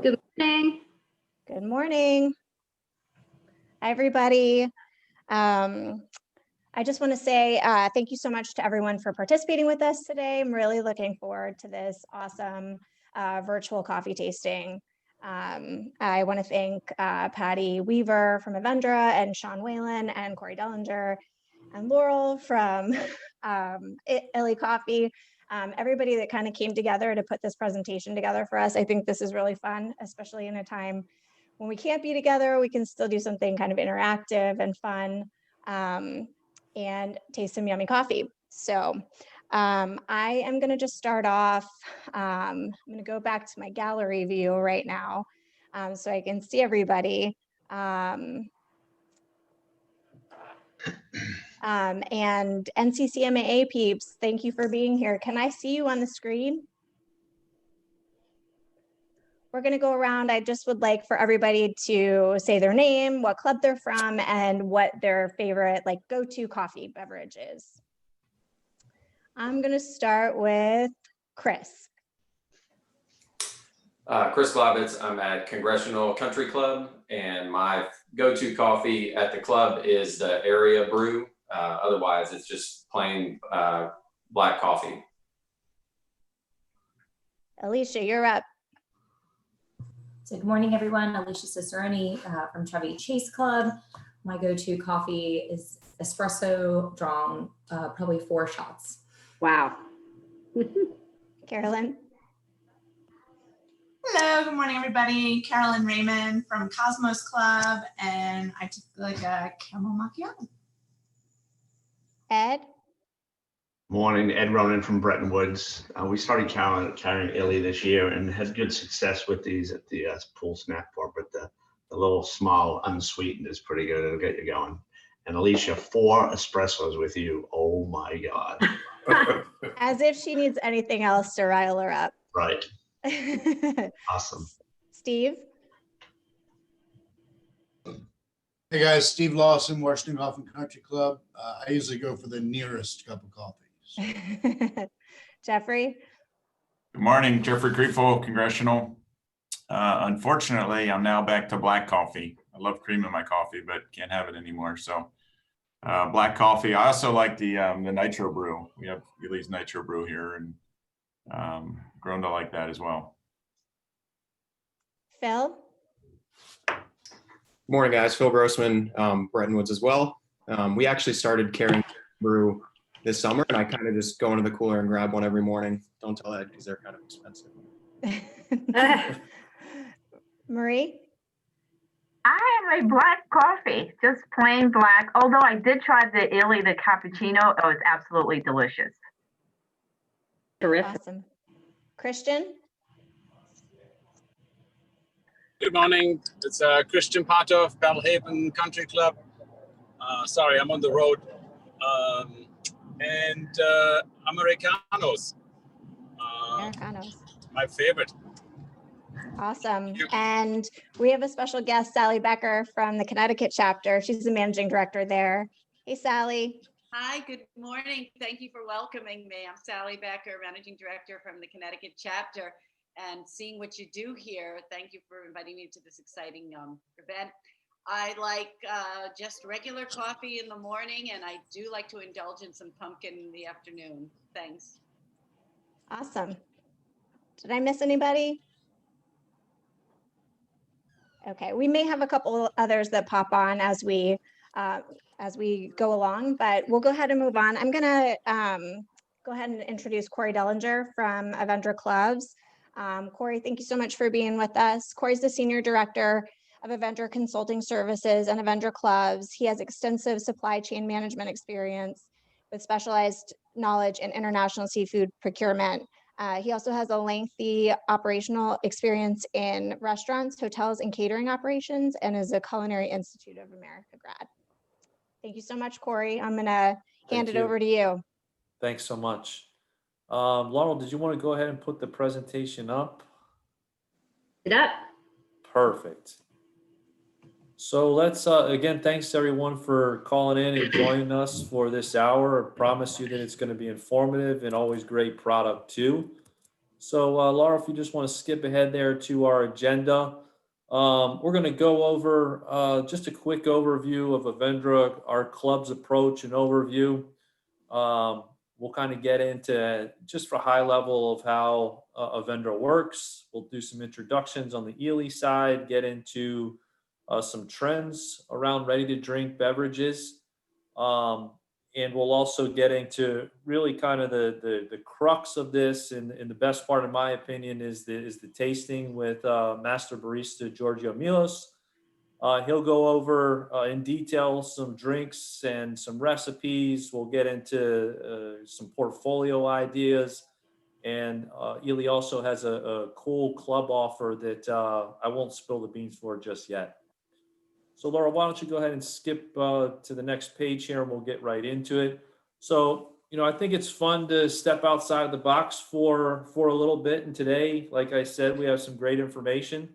Good morning. Good morning. Hi, everybody. I just want to say thank you so much to everyone for participating with us today. I'm really looking forward to this awesome virtual coffee tasting. I want to thank Patty Weaver from Avendra and Sean Whalen and Corey Dellinger and Laurel from Illy Coffee. Everybody that kind of came together to put this presentation together for us. I think this is really fun, especially in a time when we can't be together. We can still do something kind of interactive and fun and taste some yummy coffee. So I am going to just start off. I'm going to go back to my gallery view right now so I can see everybody. And NCCMAA peeps, thank you for being here. Can I see you on the screen? We're going to go around. I just would like for everybody to say their name, what club they're from, and what their favorite go-to coffee beverage is. I'm going to start with Chris. Chris Glavitz. I'm at Congressional Country Club, and my go-to coffee at the club is the area brew. Otherwise, it's just plain black coffee. Alicia, you're up. So good morning, everyone. Alicia Cicerone from Chevy Chase Club. My go-to coffee is espresso drawn, probably 4 shots. Wow. Carolyn. Hello, good morning, everybody. Carolyn Raymond from Cosmos Club, and I typically like a caramel macchiato. Ed. Morning, Ed Ronan from Bretton Woods. We started carrying illy this year and had good success with these at the pool snack bar, but the little small unsweetened is pretty good. It'll get you going. And Alicia, 4 espressos with you. Oh my God. As if she needs anything else to rile her up. Right. Awesome. Steve. Hey guys, Steve Lawson, Washington Golf and Country Club. I usually go for the nearest cup of coffee. Jeffrey. Good morning, Jeffrey Creeful, Congressional. Unfortunately, I'm now back to black coffee. I love cream in my coffee, but can't have it anymore. So black coffee. I also like the nitro brew. We have Illy's nitro brew here, and grown to like that as well. Phil. Good morning, guys. Phil Grossman, Bretton Woods as well. We actually started carrying brew this summer, and I kind of just go into the cooler and grab one every morning. Don't tell Ed because they're kind of expensive. Marie? I am a black coffee, just plain black. Although I did try the illy, the cappuccino. Oh, it's absolutely delicious. Terrific. Awesome. Christian? Good morning. It's Christian Pato, Belhaven Country Club. Sorry, I'm on the road. And Americanos. Americanos. My favorite. Awesome. And we have a special guest, Sally Becker from the Connecticut chapter. She's the managing director there. Hey, Sally. Hi, good morning. Thank you for welcoming me. I'm Sally Becker, managing director from the Connecticut chapter, and seeing what you do here. Thank you for inviting me to this exciting event. I like just regular coffee in the morning, and I do like to indulge in some pumpkin in the afternoon. Thanks. Awesome. Did I miss anybody? Okay, we may have a couple others that pop on as we go along, but we'll go ahead and move on. I'm gonna go ahead and introduce Corey Dellinger from Avendra Clubs. Corey, thank you so much for being with us. Corey's the Senior Director of Avendra Consulting Services and Avendra Clubs. He has extensive supply chain management experience with specialized knowledge in international seafood procurement. He also has a lengthy operational experience in restaurants, hotels, and catering operations, and is a Culinary Institute of America grad. Thank you so much, Corey. I'm gonna hand it over to you. Thanks so much. Laurel, did you want to go ahead and put the presentation up? It up. Perfect. So let's, again, thanks everyone for calling in and joining us for this hour. I promise you that it's going to be informative and always great product too. So Laura, if you just want to skip ahead there to our agenda, we're going to go over just a quick overview of Avendra, our club's approach and overview. We'll kind of get into just for high level of how Avendra works. We'll do some introductions on the illy side, get into some trends around ready to drink beverages. And we'll also get into really kind of the crux of this, and the best part, in my opinion, is the tasting with Master Barista Giorgio Milos. He'll go over in detail some drinks and some recipes. We'll get into some portfolio ideas, and illy also has a cool club offer that I won't spill the beans for just yet. So Laura, why don't you go ahead and skip to the next page here, and we'll get right into it. So, I think it's fun to step outside of the box for a little bit. And today, like I said, we have some great information,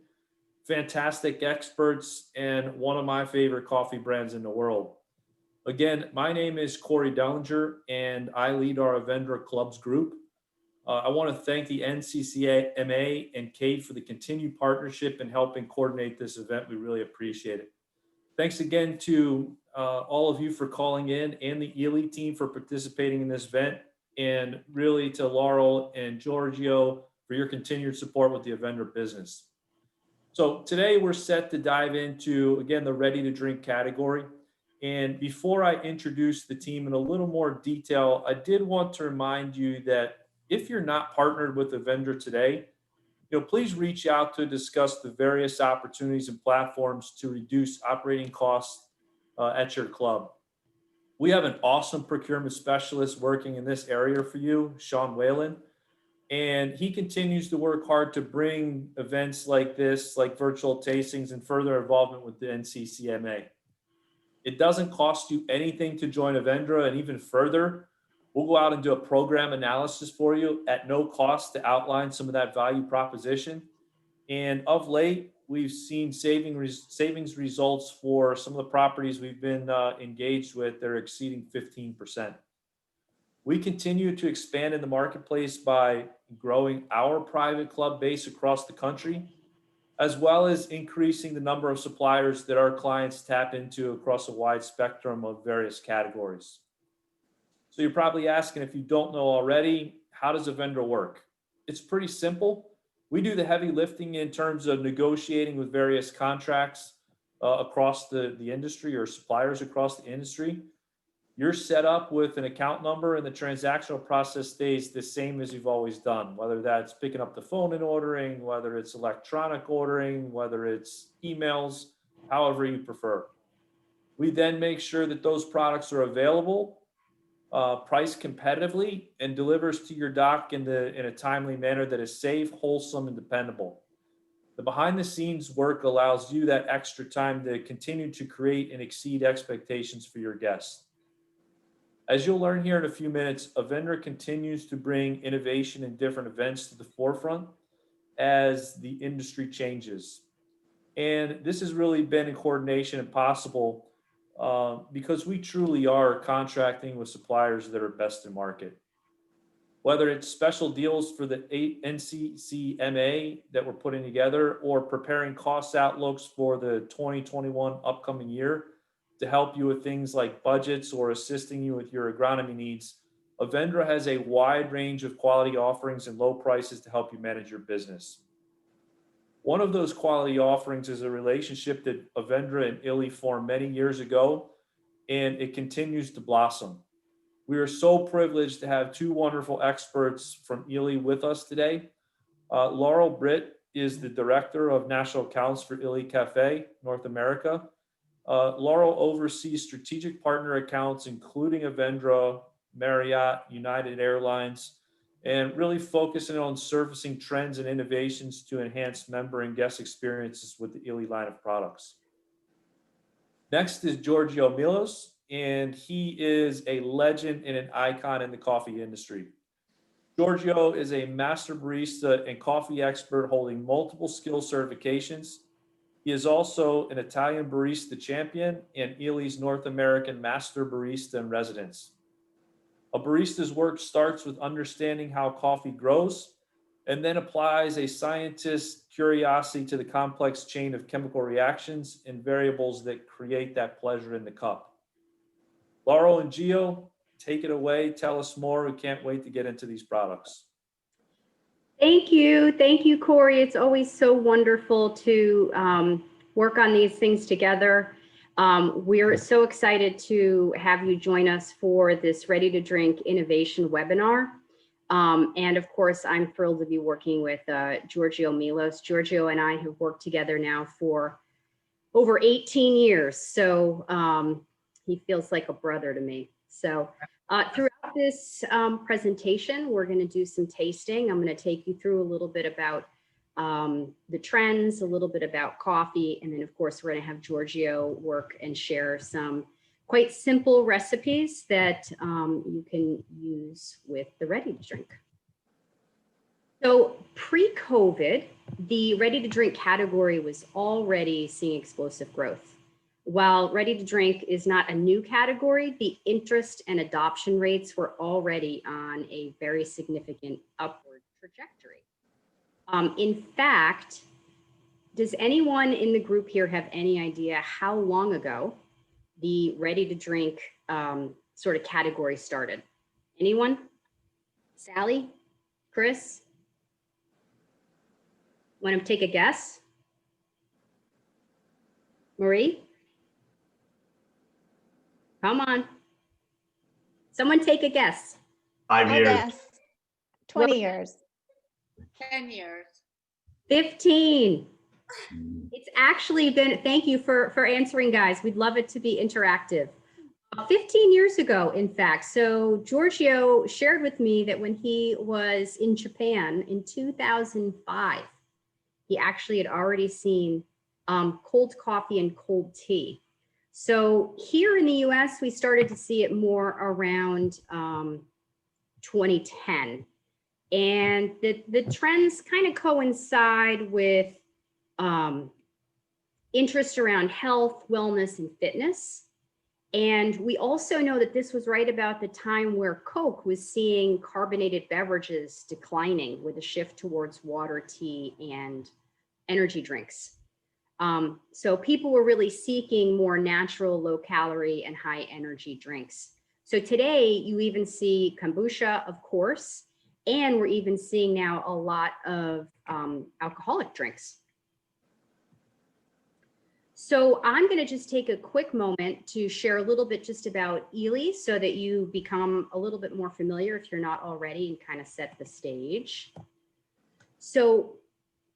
fantastic experts, and one of my favorite coffee brands in the world. Again, my name is Corey Dellinger, and I lead our Avendra Clubs group. I want to thank the NCCMA and Kate for the continued partnership and helping coordinate this event. We really appreciate it. Thanks again to all of you for calling in, and the illy team for participating in this event, and really to Laurel and Giorgio for your continued support with the Avendra business. So today we're set to dive into, again, the ready to drink category. And before I introduce the team in a little more detail, I did want to remind you that if you're not partnered with Avendra today, please reach out to discuss the various opportunities and platforms to reduce operating costs at your club. We have an awesome procurement specialist working in this area for you, Sean Whalen, and he continues to work hard to bring events like this, like virtual tastings, and further involvement with the NCCMA. It doesn't cost you anything to join Avendra, and even further, we'll go out and do a program analysis for you at no cost to outline some of that value proposition. And of late, we've seen savings results for some of the properties we've been engaged with. They're exceeding 15%. We continue to expand in the marketplace by growing our private club base across the country, as well as increasing the number of suppliers that our clients tap into across a wide spectrum of various categories. So you're probably asking, if you don't know already, how does Avendra work? It's pretty simple. We do the heavy lifting in terms of negotiating with various contracts across the industry, or suppliers across the industry. You're set up with an account number, and the transactional process stays the same as you've always done, whether that's picking up the phone and ordering, whether it's electronic ordering, whether it's emails, however you prefer. We then make sure that those products are available, priced competitively, and delivers to your dock in a timely manner that is safe, wholesome, and dependable. The behind the scenes work allows you that extra time to continue to create and exceed expectations for your guests. As you'll learn here in a few minutes, Avendra continues to bring innovation and different events to the forefront as the industry changes. And this has really been in coordination and possible because we truly are contracting with suppliers that are best in market. Whether it's special deals for the NCCMA that we're putting together, or preparing cost outlooks for the 2021 upcoming year to help you with things like budgets, or assisting you with your agronomy needs, Avendra has a wide range of quality offerings and low prices to help you manage your business. One of those quality offerings is a relationship that Avendra and illy formed many years ago, and it continues to blossom. We are so privileged to have two wonderful experts from illy with us today. Laurel Britt is the Director of National Accounts for illy Cafe, North America. Laurel oversees strategic partner accounts, including Avendra, Marriott, United Airlines, and really focusing on servicing trends and innovations to enhance member and guest experiences with the illy line of products. Next is Giorgio Milos, and he is a legend and an icon in the coffee industry. Giorgio is a master barista and coffee expert holding multiple skill certifications. He is also an Italian barista champion and illy's North American master barista in residence. A barista's work starts with understanding how coffee grows and then applies a scientist's curiosity to the complex chain of chemical reactions and variables that create that pleasure in the cup. Laurel and Gio, take it away. Tell us more. We can't wait to get into these products. Thank you. Thank you, Corey. It's always so wonderful to work on these things together. We're so excited to have you join us for this Ready to Drink Innovation webinar. And of course, I'm thrilled to be working with Giorgio Milos. Giorgio and I have worked together now for over 18 years. So he feels like a brother to me. So throughout this presentation, we're going to do some tasting. I'm going to take you through a little bit about the trends, a little bit about coffee, and then of course we're going to have Giorgio work and share some quite simple recipes that you can use with the ready to drink. So pre-COVID, the ready to drink category was already seeing explosive growth. While ready to drink is not a new category, the interest and adoption rates were already on a very significant upward trajectory. In fact, does anyone in the group here have any idea how long ago the ready to drink sort of category started? Anyone? Sally? Chris? Want to take a guess? Marie? Come on. Someone take a guess. 5 years. Yes. 20 years. 10 years. 15. It's actually been, thank you for answering, guys. We'd love it to be interactive. 15 years ago, in fact. So Giorgio shared with me that when he was in Japan in 2005, he actually had already seen cold coffee and cold tea. So here in the US, we started to see it more around 2010. And the trends kind of coincide with interest around health, wellness, and fitness. And we also know that this was right about the time where Coke was seeing carbonated beverages declining with a shift towards water, tea, and energy drinks. So people were really seeking more natural, low calorie, and high energy drinks. So today you even see kombucha, of course, and we're even seeing now a lot of alcoholic drinks. So I'm going to just take a quick moment to share a little bit just about illy so that you become a little bit more familiar if you're not already, and kind of set the stage. So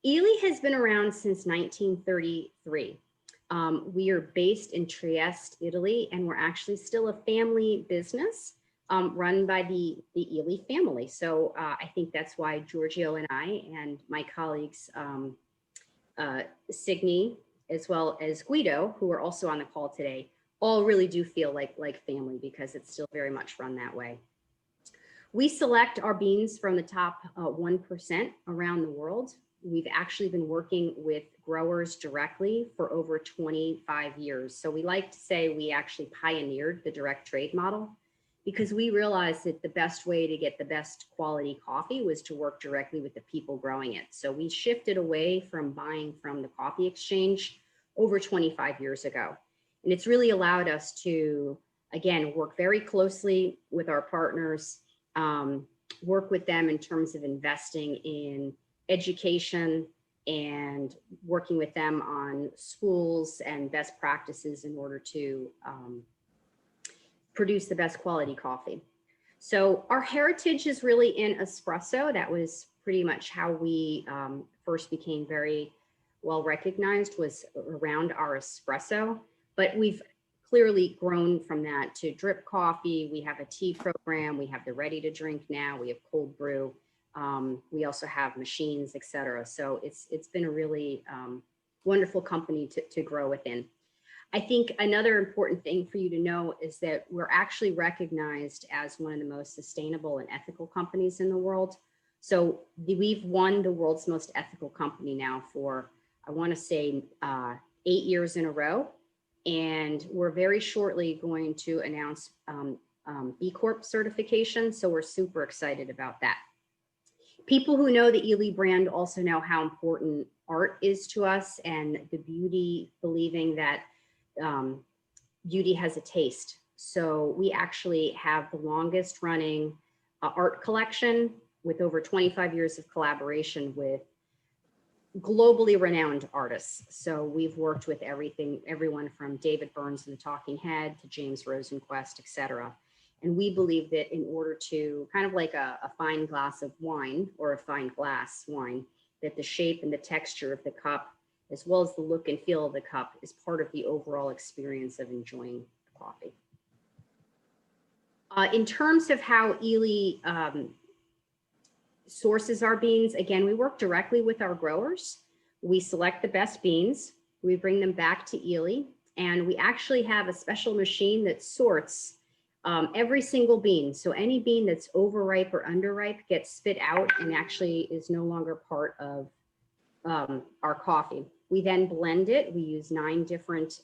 illy has been around since 1933. We are based in Trieste, Italy, and we're actually still a family business run by the illy family. So I think that's why Giorgio and I and my colleagues, Signy, as well as Guido, who are also on the call today, all really do feel like family because it's still very much run that way. We select our beans from the top 1% around the world. We've actually been working with growers directly for over 25 years. So we like to say we actually pioneered the direct trade model because we realized that the best way to get the best quality coffee was to work directly with the people growing it. So we shifted away from buying from the coffee exchange over 25 years ago. And it's really allowed us to, again, work very closely with our partners, work with them in terms of investing in education and working with them on schools and best practices in order to produce the best quality coffee. So our heritage is really in espresso. That was pretty much how we first became very well recognized, was around our espresso, but we've clearly grown from that to drip coffee. We have a tea program. We have the ready to drink now. We have cold brew. We also have machines, et cetera. So it's been a really wonderful company to grow within. I think another important thing for you to know is that we're actually recognized as one of the most sustainable and ethical companies in the world. So we've won the world's most ethical company now for, I want to say 8 years in a row. And we're very shortly going to announce B Corp certification. So we're super excited about that. People who know the illy brand also know how important art is to us, and the beauty, believing that beauty has a taste. So we actually have the longest running art collection with over 25 years of collaboration with globally renowned artists. So we've worked with everyone from David Burns and the Talking Head to James Rosenquist, et cetera. And we believe that in order to, kind of like a fine glass of wine or a fine glass wine, that the shape and the texture of the cup, as well as the look and feel of the cup, is part of the overall experience of enjoying the coffee. In terms of how illy sources our beans, again, we work directly with our growers. We select the best beans, we bring them back to illy, and we actually have a special machine that sorts every single bean. So any bean that's overripe or underripe gets spit out and actually is no longer part of our coffee. We then blend it. We use 9 different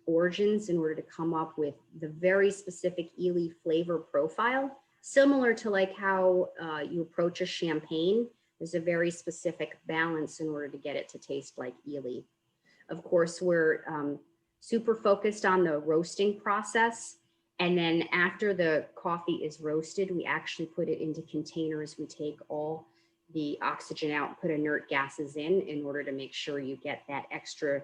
origins in order to come up with the very specific illy flavor profile, similar to like how you approach a champagne. There's a very specific balance in order to get it to taste like illy. Of course, we're super focused on the roasting process. And then after the coffee is roasted, we actually put it into containers. We take all the oxygen out, put inert gases in order to make sure you get that extra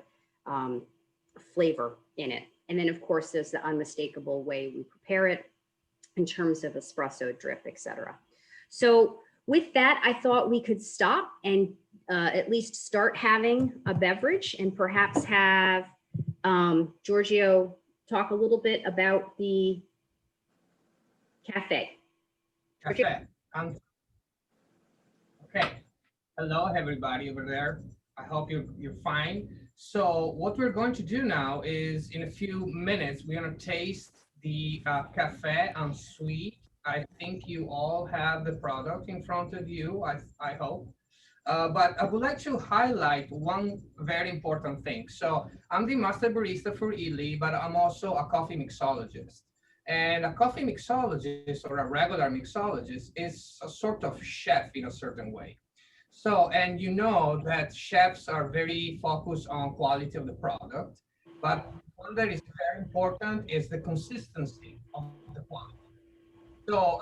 flavor in it. And then of course, there's the unmistakable way we prepare it in terms of espresso, drip, et cetera. So with that, I thought we could stop and at least start having a beverage and perhaps have Giorgio talk a little bit about the cafe. Okay. Hello, everybody over there. I hope you're fine. So what we're going to do now is, in a few minutes, we're going to taste the cafe en suite. I think you all have the product in front of you, I hope. But I would like to highlight one very important thing. So I'm the master barista for illy, but I'm also a coffee mixologist. And a coffee mixologist or a regular mixologist is a sort of chef in a certain way. So, and you know that chefs are very focused on quality of the product, but one that is very important is the consistency of the quality. So,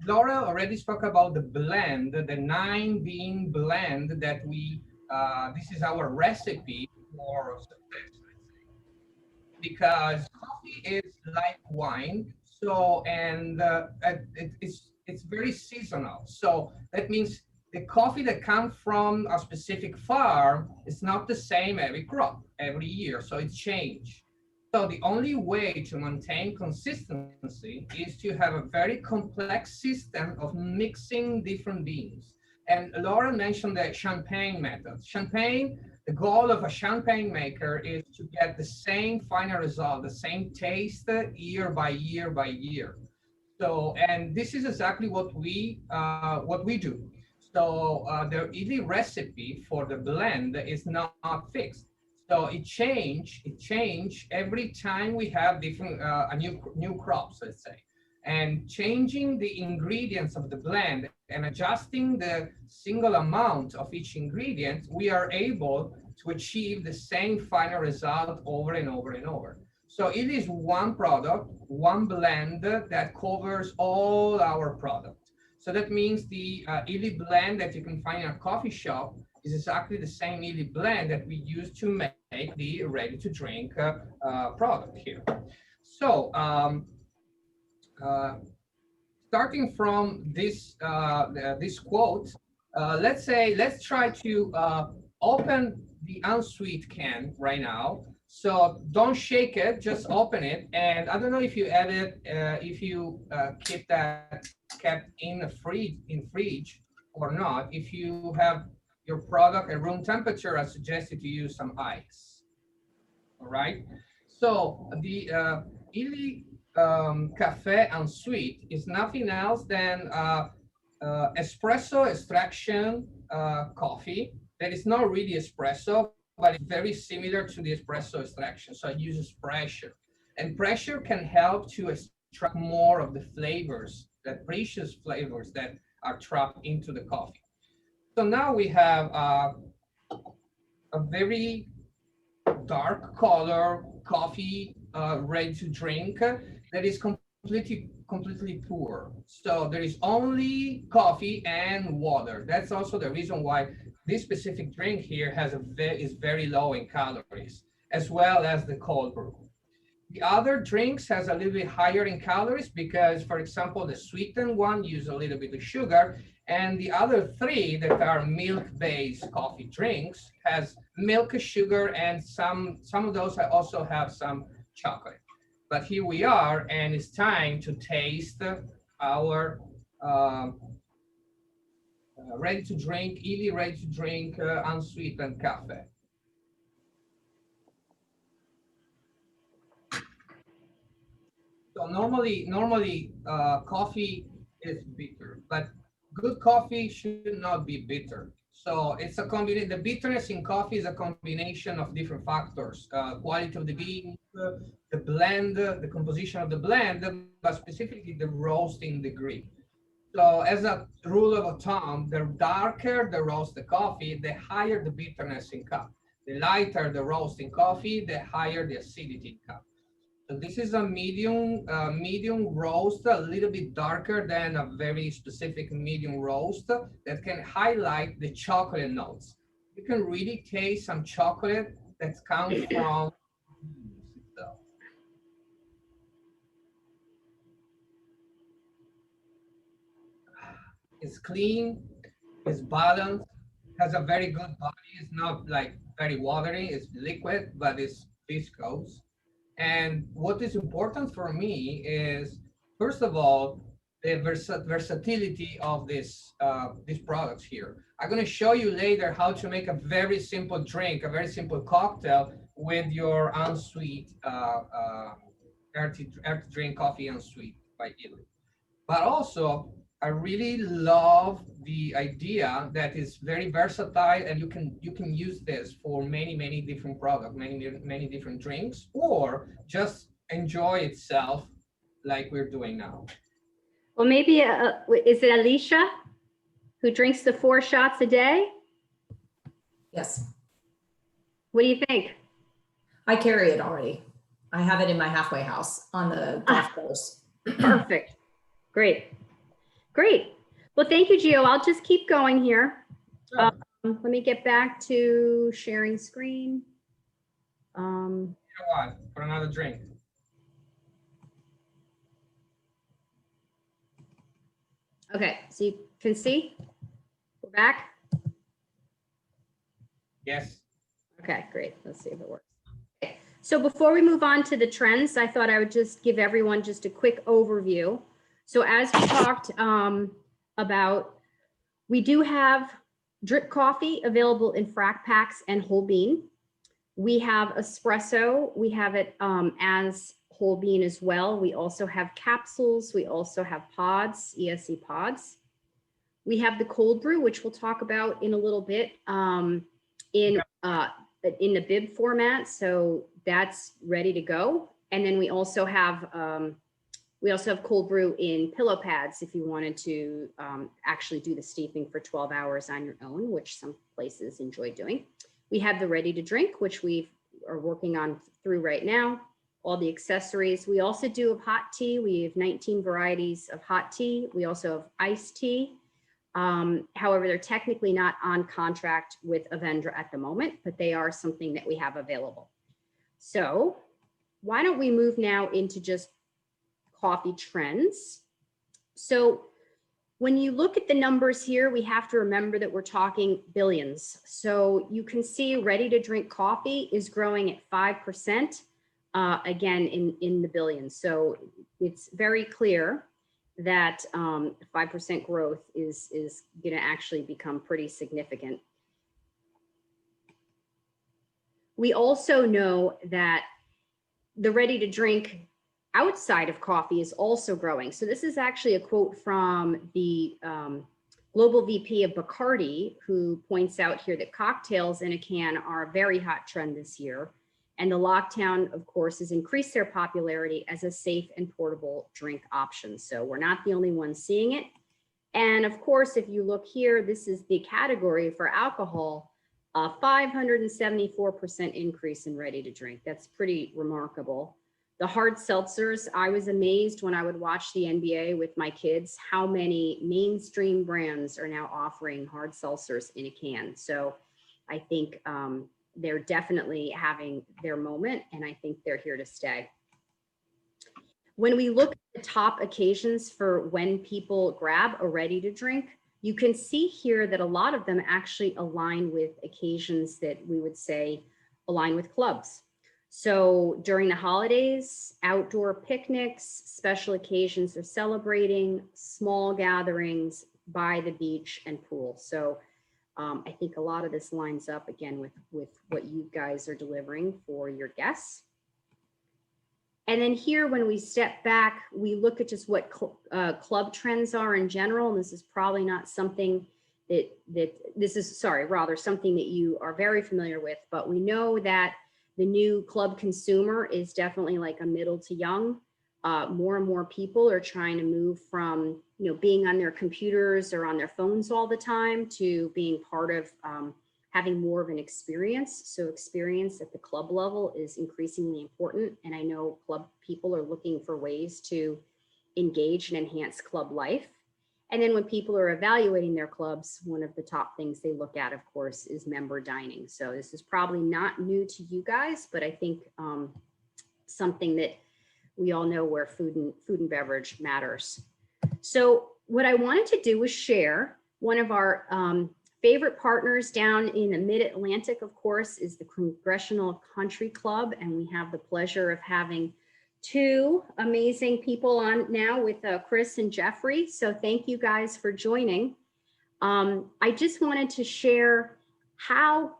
Laura already spoke about the blend, the 9 bean blend that we, this is our recipe for success, because coffee is like wine. So, and it's very seasonal. So that means the coffee that comes from a specific farm is not the same every crop, every year. So it's changed. So the only way to maintain consistency is to have a very complex system of mixing different beans. And Laura mentioned the champagne method. Champagne, the goal of a champagne maker is to get the same final result, the same taste year by year by year. So, and this is exactly what we do. So the illy recipe for the blend is not fixed. So it change every time we have different new crops, let's say, and changing the ingredients of the blend and adjusting the single amount of each ingredient, we are able to achieve the same final result over and over and over. So it is one product, one blend that covers all our products. So that means the illy blend that you can find in a coffee shop is exactly the same illy blend that we use to make the ready-to-drink product here. So starting from this this quote, let's try to open the unsweet can right now. So don't shake it, just open it. And I don't know if you have it, if you keep that kept in the fridge or not. If you have your product at room temperature, I suggest you to use some ice. All right. So the illy cafe en suite is nothing else than espresso extraction coffee that is not really espresso, but it's very similar to the espresso extraction. So it uses pressure, and pressure can help to extract more of the flavors, that precious flavors that are trapped into the coffee. So now we have a very dark color coffee ready to drink that is completely pure. So there is only coffee and water. That's also the reason why this specific drink here is very low in calories, as well as the cold brew. The other drinks has a little bit higher in calories because, for example, the sweetened one use a little bit of sugar, and the other three that are milk-based coffee drinks has milk, sugar, and some of those also have some chocolate. But here we are, and it's time to taste our ready-to-drink, illy ready-to-drink unsweetened cafe. So normally coffee is bitter, but good coffee should not be bitter. So it's a combination. The bitterness in coffee is a combination of different factors: quality of the bean, the blend, the composition of the blend, but specifically the roasting degree. So as a rule of thumb, the darker the roasted coffee, the higher the bitterness in cup. The lighter the roasting coffee, the higher the acidity in cup. So this is a medium roast, a little bit darker than a very specific medium roast that can highlight the chocolate notes. You can really taste some chocolate that comes from itself. It's clean, it's balanced, has a very good body. It's not like very watery, it's liquid, but it's viscose. And what is important for me is, first of all, the versatility of these products here. I'm going to show you later how to make a very simple drink, a very simple cocktail with your unsweet earthy drink coffee unsweet by illy. But also, I really love the idea that it's very versatile, and you can use this for many different products, many different drinks, or just enjoy itself like we're doing now. Well, maybe, is it Alicia who drinks the 4 shots a day? Yes, What do you think? I carry it already. I have it in my halfway house on the golf course. Perfect. Great. Great. Well, thank you, Gio. I'll just keep going here. Sure. Let me get back to sharing screen. You know what? For another drink. Okay, so you can see we're back. Yes. Okay, great. Let's see if it works. Okay. So before we move on to the trends, I thought I would just give everyone just a quick overview. So as we talked about, we do have drip coffee available in frac packs and whole bean. We have espresso. We have it as whole bean as well. We also have capsules. We also have pods, ESC pods. We have the cold brew, which we'll talk about in a little bit, in the bib format. So that's ready to go. And then we also have cold brew in pillow pads if you wanted to actually do the steeping for 12 hours on your own, which some places enjoy doing. We have the ready to drink, which we are working on through right now, all the accessories. We also do have hot tea. We have 19 varieties of hot tea. We also have iced tea. However, they're technically not on contract with Avendra at the moment, but they are something that we have available. So why don't we move now into just coffee trends? So when you look at the numbers here, we have to remember that we're talking billions. So you can see ready to drink coffee is growing at 5%, again, in the billions. So it's very clear that 5% growth is going to actually become pretty significant. We also know that the ready to drink outside of coffee is also growing. So this is actually a quote from the global VP of Bacardi, who points out here that cocktails in a can are a very hot trend this year. And the lockdown, of course, has increased their popularity as a safe and portable drink option. So we're not the only ones seeing it. And of course, if you look here, this is the category for alcohol, a 574% increase in ready to drink. That's pretty remarkable. The hard seltzers, I was amazed when I would watch the NBA with my kids, how many mainstream brands are now offering hard seltzers in a can. So I think they're definitely having their moment, and I think they're here to stay. When we look at the top occasions for when people grab a ready to drink, you can see here that a lot of them actually align with occasions that we would say align with clubs. So during the holidays, outdoor picnics, special occasions of celebrating, small gatherings by the beach and pool. So I think a lot of this lines up again with what you guys are delivering for your guests. And then here, when we step back, we look at just what club trends are in general. And this is probably not something something that you are very familiar with, but we know that the new club consumer is definitely like a middle to young. More and more people are trying to move from, being on their computers or on their phones all the time to being part of having more of an experience. So experience at the club level is increasingly important. And I know club people are looking for ways to engage and enhance club life. And then when people are evaluating their clubs, one of the top things they look at, of course, is member dining. So this is probably not new to you guys, but I think something that we all know where food and beverage matters. So what I wanted to do was share one of our favorite partners down in the Mid-Atlantic, of course, is the Congressional Country Club. And we have the pleasure of having two amazing people on now with Chris and Jeffrey. So thank you guys for joining. I just wanted to share how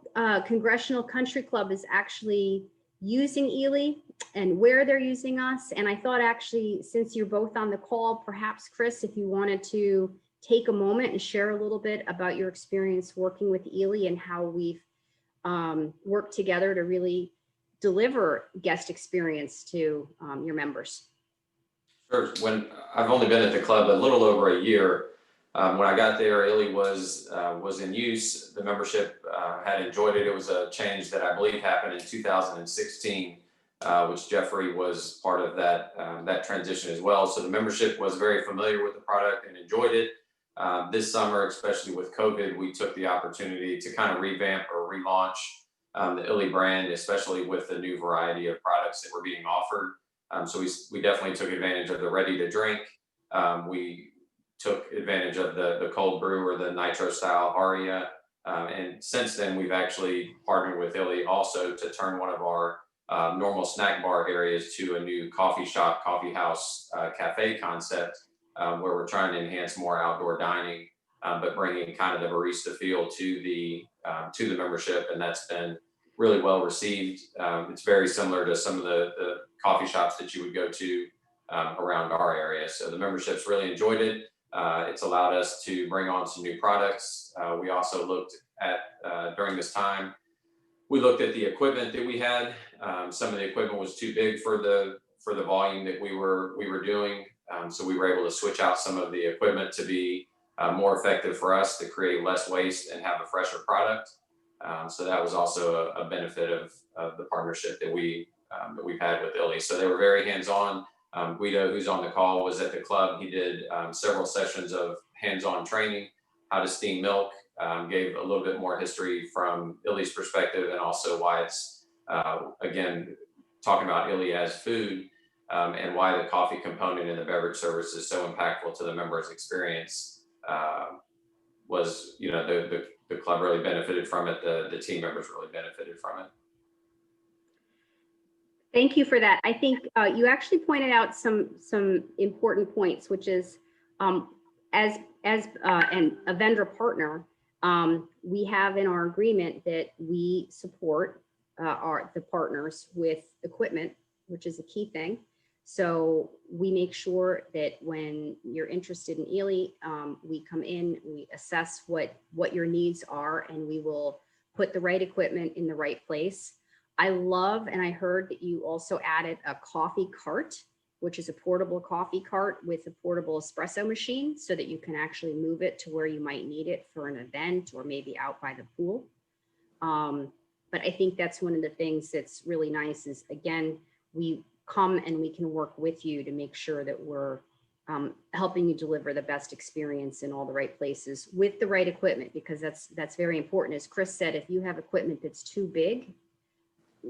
Congressional Country Club is actually using illy and where they're using us. And I thought actually, since you're both on the call, perhaps Chris, if you wanted to take a moment and share a little bit about your experience working with illy and how we've worked together to really deliver guest experience to your members. Sure. When I've only been at the club a little over a year, when I got there, illy was in use. The membership had enjoyed it. It was a change that I believe happened in 2016, which Jeffrey was part of that transition as well. So the membership was very familiar with the product and enjoyed it. This summer, especially with COVID, we took the opportunity to kind of revamp or relaunch the illy brand, especially with the new variety of products that were being offered. So we definitely took advantage of the ready to drink. We took advantage of the cold brew or the nitro style aria. And since then, we've actually partnered with illy also to turn one of our normal snack bar areas to a new coffee shop, coffee house, cafe concept, where we're trying to enhance more outdoor dining, but bringing kind of the barista feel to the membership. And that's been really well received. It's very similar to some of the coffee shops that you would go to around our area. So the membership's really enjoyed it. It's allowed us to bring on some new products. We also looked at, during this time, we looked at the equipment that we had. Some of the equipment was too big for the volume that we were doing. So we were able to switch out some of the equipment to be more effective for us, to create less waste and have a fresher product. So that was also a benefit of the partnership that we've had with illy. So they were very hands-on. Guido, who's on the call, was at the club. He did several sessions of hands-on training, how to steam milk, gave a little bit more history from illy's perspective, and also why it's, again, talking about illy as food, and why the coffee component in the beverage service is so impactful to the members' experience. Was, the club really benefited from it. The team members really benefited from it. Thank you for that. I think you actually pointed out some important points, which is as an Avendra partner, we have in our agreement that we support the partners with equipment, which is a key thing. So we make sure that when you're interested in illy, we come in, we assess what your needs are, and we will put the right equipment in the right place. I love, and I heard that you also added a coffee cart which is a portable coffee cart with a portable espresso machine so that you can actually move it to where you might need it for an event or maybe out by the pool. But I think that's one of the things that's really nice is, again, we come and we can work with you to make sure that we're helping you deliver the best experience in all the right places with the right equipment, because that's very important. As Chris said, if you have equipment that's too big,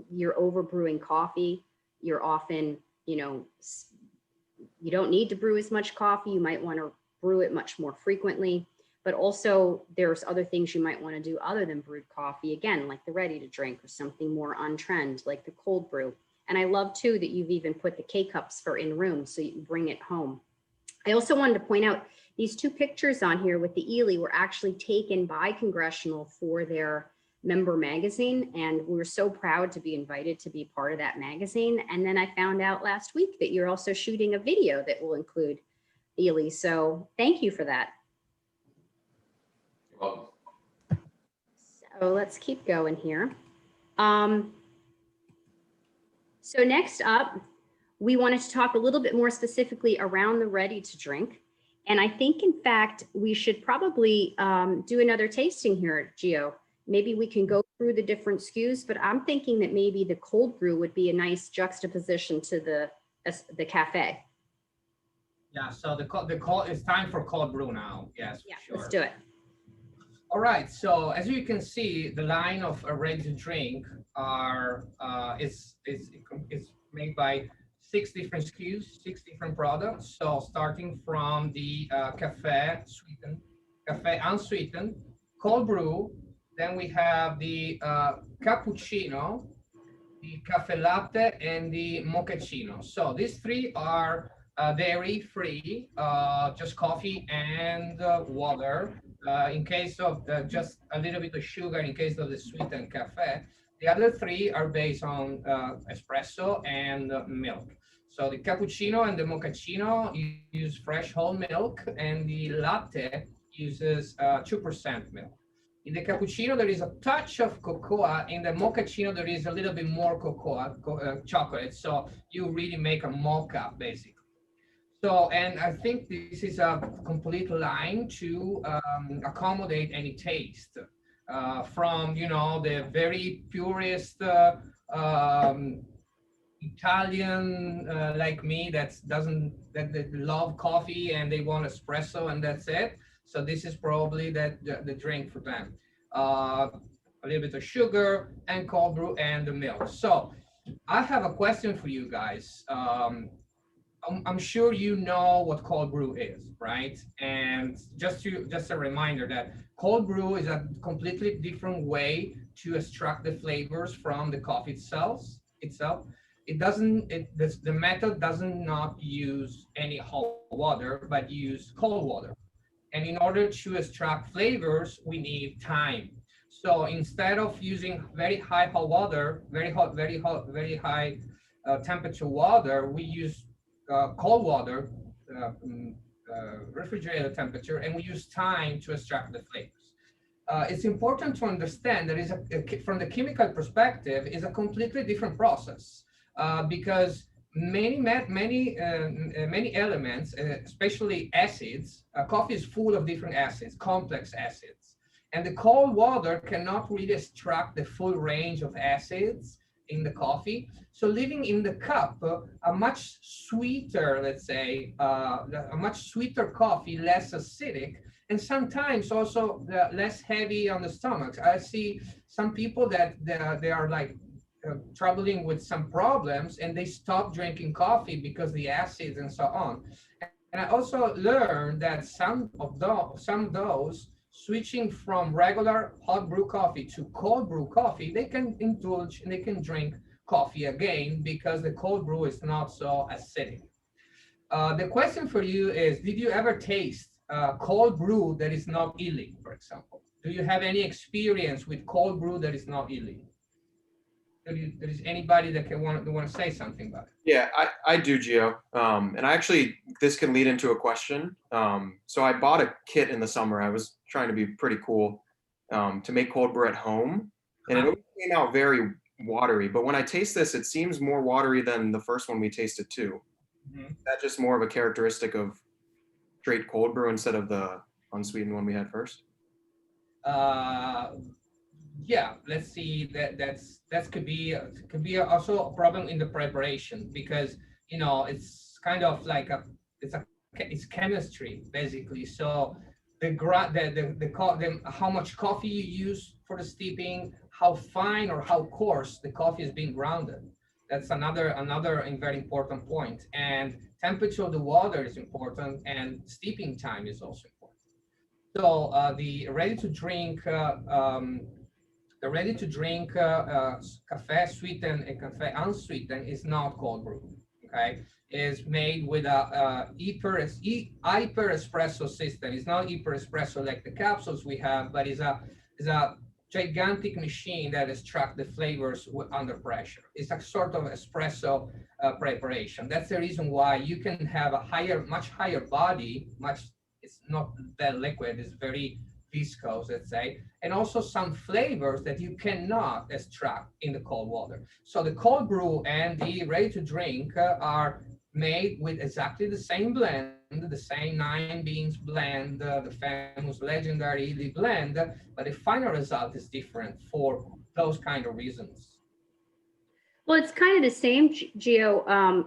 you're overbrewing coffee. You're often, you know, you don't need to brew as much coffee. You might want to brew it much more frequently, but also there's other things you might want to do other than brewed coffee. Again, like the ready to drink, or something more on trend, like the cold brew. And I love too that you've even put the K-cups for in room so you can bring it home. I also wanted to point out these two pictures on here with the illy were actually taken by Congressional for their member magazine. And we were so proud to be invited to be part of that magazine. And then I found out last week that you're also shooting a video that will include illy. So thank you for that. You're welcome. So let's keep going here. So next up, we wanted to talk a little bit more specifically around the ready to drink. And I think, in fact, we should probably do another tasting here, Gio. Maybe we can go through the different SKUs, but I'm thinking that maybe the cold brew would be a nice juxtaposition to the cafe. Yeah, so it's time for cold brew now. Yes, Yeah, sure. let's do it. All right, so as you can see, the line of ready to drink is made by 6 different SKUs, 6 different products. So starting from the cafe unsweetened, cold brew, then we have the cappuccino, the cafe latte, and the mochaccino. So these 3 are dairy free, just coffee and water. In case of just a little bit of sugar, in case of the sweetened cafe. The other 3 are based on espresso and milk. So the cappuccino and the mochaccino use fresh whole milk, and the latte uses 2% milk. In the cappuccino, there is a touch of cocoa. In the mochaccino, there is a little bit more cocoa, chocolate. So you really make a mocha, basically. So, and I think this is a complete line to accommodate any taste from, you know, the very purist Italian like me that love coffee and they want espresso and that's it. So this is probably the drink for them. A little bit of sugar and cold brew and the milk. So I have a question for you guys. I'm sure you know what cold brew is, right? And just a reminder that cold brew is a completely different way to extract the flavors from the coffee itself. The method does not use any hot water, but use cold water. And in order to extract flavors, we need time. So instead of using very high hot water, very high temperature water, we use cold water, refrigerator temperature, and we use time to extract the flavors. It's important to understand that from the chemical perspective, is a completely different process because many elements, especially acids, coffee is full of different acids, complex acids, and the cold water cannot really extract the full range of acids in the coffee. So leaving in the cup a much sweeter, let's say, a much sweeter coffee, less acidic, and sometimes also less heavy on the stomach. I see some people that they are like troubling with some problems and they stop drinking coffee because the acids and so on. And I also learned that some of those switching from regular hot brew coffee to cold brew coffee, they can indulge and they can drink coffee again because the cold brew is not so acidic. The question for you is, did you ever taste cold brew that is not illy, for example? Do you have any experience with cold brew that is not illy? There is anybody that want to say something about it? Yeah, I do, Gio. And actually, this can lead into a question. So I bought a kit in the summer. I was trying to be pretty cool to make cold brew at home. And it came out very watery. But when I taste this, it seems more watery than the first one we tasted too. That's just more of a characteristic of straight cold brew instead of the unsweetened one we had first. Yeah, let's see. That could be also a problem in the preparation, because it's kind of like it's chemistry basically. So the how much coffee you use for the steeping, how fine or how coarse the coffee is being grounded. That's another very important point. And temperature of the water is important, and steeping time is also important. So the ready-to-drink cafe sweetened and cafe unsweetened is not cold brew. Okay, is made with a hyper espresso system. It's not hyper espresso like the capsules we have, but it's a gigantic machine that extracts the flavors under pressure. It's a sort of espresso preparation. That's the reason why you can have a much higher body. It's not that liquid. It's very viscose, let's say, and also some flavors that you cannot extract in the cold water. So the cold brew and the ready to drink are made with exactly the same blend, the same 9 beans blend, the famous legendary illy blend, but the final result is different for those kind of reasons. Well, it's kind of the same, Gio.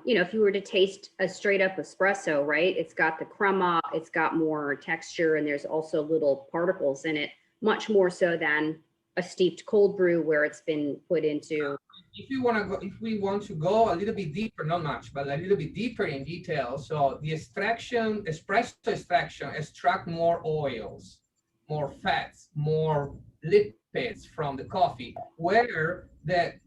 If you were to taste a straight up espresso, right? It's got the crema, it's got more texture, and there's also little particles in it, much more so than a steeped cold brew where it's been put into. If we want to go a little bit deeper, not much, but a little bit deeper in detail. So the espresso extraction extract more oils, more fats, more lipids from the coffee, where the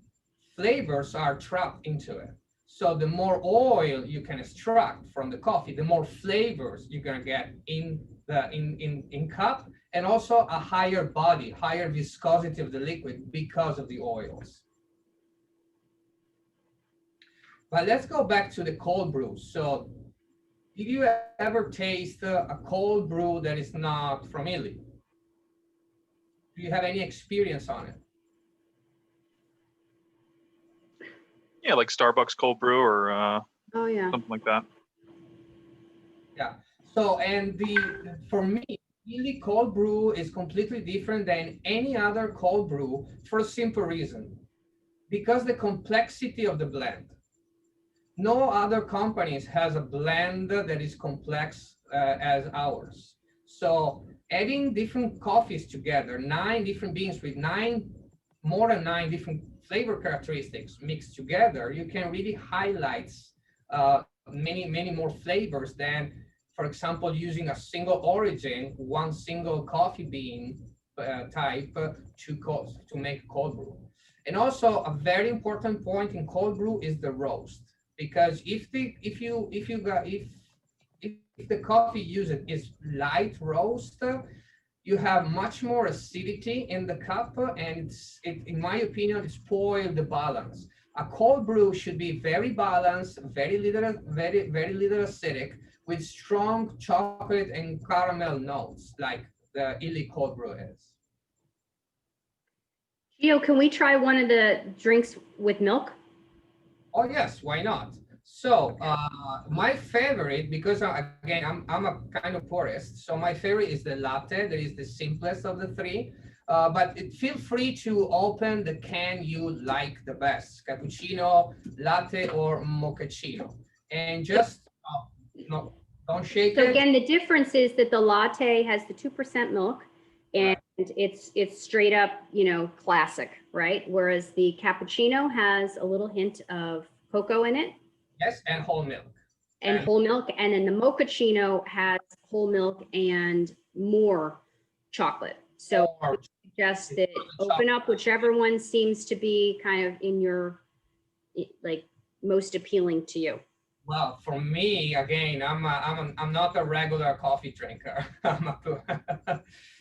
flavors are trapped into it. So the more oil you can extract from the coffee, the more flavors you're gonna get in cup, and also a higher body, higher viscosity of the liquid because of the oils. But let's go back to the cold brew. So did you ever taste a cold brew that is not from illy? Do you have any experience on it? Yeah, like Starbucks cold brew or oh yeah, something like that. Yeah. So for me, illy cold brew is completely different than any other cold brew for a simple reason, because the complexity of the blend. No other companies has a blend that is complex as ours. So adding different coffees together, 9 different beans with more than 9 different flavor characteristics mixed together, you can really highlight many more flavors than, for example, using a single origin, one single coffee bean type to make cold brew. And also a very important point in cold brew is the roast, because if the coffee used is light roast, you have much more acidity in the cup, and in my opinion, it spoils the balance. A cold brew should be very balanced, very little acidic, with strong chocolate and caramel notes, like the illy cold brew is. Gio, can we try one of the drinks with milk? Oh yes, why not? So my favorite, because again, I'm a kind of purist, so my favorite is the latte. That is the simplest of the 3. But feel free to open the can you like the best, cappuccino, latte, or mochaccino, and just don't shake it. So again, the difference is that the latte has the 2% milk, and it's straight up, classic, right? Whereas the cappuccino has a little hint of cocoa in it. Yes, and whole milk. And whole milk, and then the mochaccino has whole milk and more chocolate. So I would suggest that open up whichever one seems to be kind of in your, most appealing to you. Well, for me, again, I'm not a regular coffee drinker.